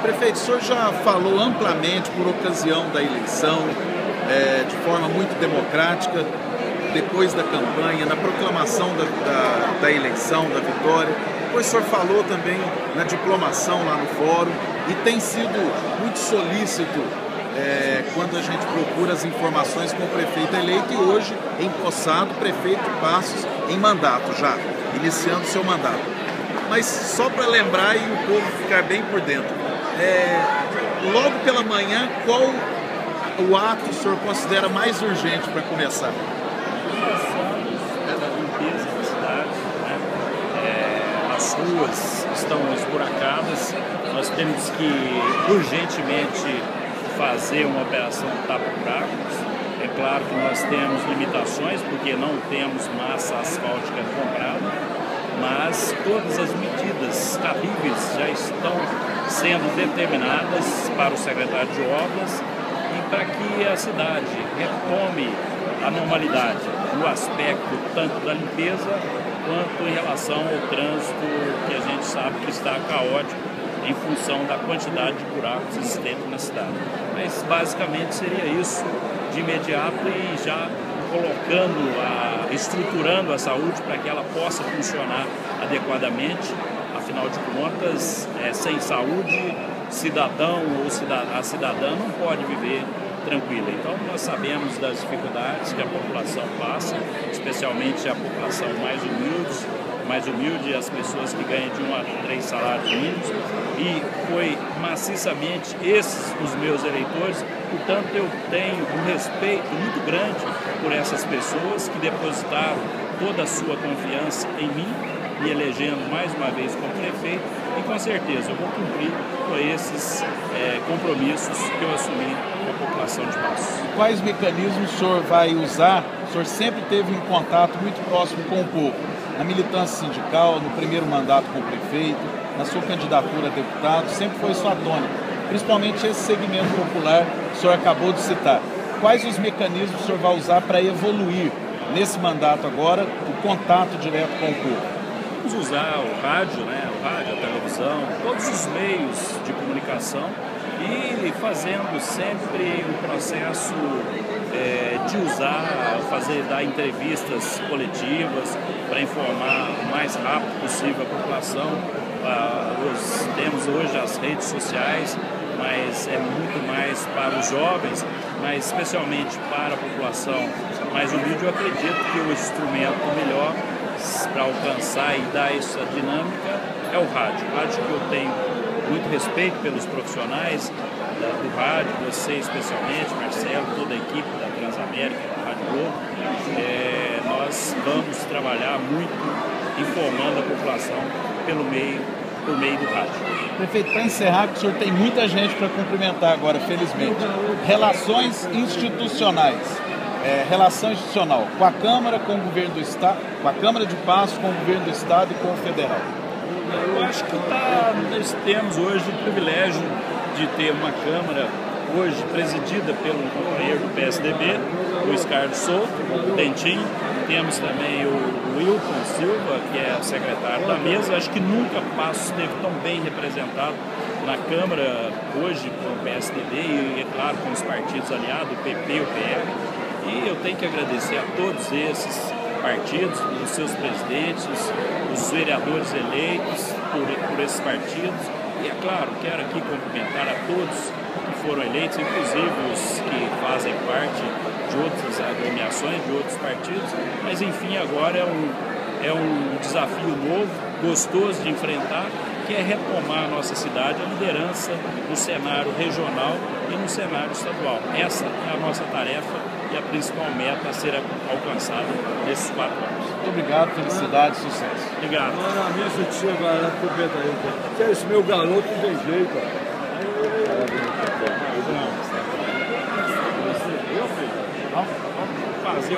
Prefeito, o senhor já falou amplamente por ocasião da eleição, de forma muito democrática, depois da campanha, na proclamação da eleição, da vitória. Depois o senhor falou também na diplomação lá no fórum e tem sido muito solícito quando a gente procura as informações com o prefeito eleito e hoje empossado, prefeito Passos em mandato já, iniciando seu mandato. Mas só para lembrar e o povo ficar bem por dentro, logo pela manhã, qual o ato o senhor considera mais urgente para começar? Da limpeza da cidade, né? As ruas estão esburacadas, nós temos que urgentemente fazer uma operação tapa-buracos. É claro que nós temos limitações porque não temos massa asfáltica comprada, mas todas as medidas cabíveis já estão sendo determinadas para o secretário de Obras e para que a cidade retome a normalidade no aspecto tanto da limpeza quanto em relação ao trânsito, que a gente sabe que está caótico em função da quantidade de buracos existentes na cidade. Mas basicamente seria isso de imediato e já estruturando a saúde para que ela possa funcionar adequadamente. Afinal de contas, sem saúde, cidadão ou a cidadã não pode viver tranquila. Então nós sabemos das dificuldades que a população passa, especialmente a população mais humilde, as pessoas que ganham de 1 a 3 salários mínimos, e foi maciçamente esses os meus eleitores. Portanto, eu tenho um respeito muito grande por essas pessoas que depositaram toda a sua confiança em mim, me elegendo mais uma vez como prefeito, e com certeza eu vou cumprir com esses compromissos que eu assumi com a população de Passos. Quais mecanismos o senhor vai usar? O senhor sempre teve um contato muito próximo com o povo, na militância sindical, no primeiro mandato com o prefeito, na sua candidatura a deputado, sempre foi sua tônica, principalmente esse segmento popular que o senhor acabou de citar. Quais os mecanismos o senhor vai usar para evoluir nesse mandato agora, o contato direto com o povo? Vamos usar o rádio, a televisão, todos os meios de comunicação e fazendo sempre o processo de dar entrevistas coletivas para informar o mais rápido possível a população. Temos hoje as redes sociais, mas é muito mais para os jovens, mas especialmente para a população mais humilde. Eu acredito que o instrumento melhor para alcançar e dar essa dinâmica é o rádio. O rádio que eu tenho muito respeito pelos profissionais do rádio, você especialmente, Marcelo, toda a equipe da Transamérica, da Rádio Globo. Nós vamos trabalhar muito informando a população por meio do rádio. Prefeito, para encerrar, que o senhor tem muita gente para cumprimentar agora, felizmente. Relações institucionais. Relação institucional com a Câmara, com o Governo do Estado, com a Câmara de Passos, com o Governo do Estado e com o Federal. Eu acho que nós temos hoje o privilégio de ter uma Câmara hoje presidida pelo companheiro do PSDB, Luiz Carlos Souto, o Dentinho. Temos também o Wilton Silva, que é secretário da mesa. Acho que nunca Passos esteve tão bem representado na Câmara hoje com o PSDB e, é claro, com os partidos aliados, o PP e o PR. E eu tenho que agradecer a todos esses partidos, os seus presidentes, os vereadores eleitos por esses partidos. E, é claro, quero aqui cumprimentar a todos que foram eleitos, inclusive os que fazem parte de outras agremiações, de outros partidos. Mas, enfim, agora é um desafio novo, gostoso de enfrentar, que é retomar a nossa cidade, a liderança no cenário regional e no cenário estadual. Essa é a nossa tarefa e a principal meta a ser alcançada nesses 4 anos. Muito obrigado, felicidade e sucesso. Obrigado. Na minha justiça, agora, cumprimenta aí. Esse meu garoto não tem jeito. Vamos fazer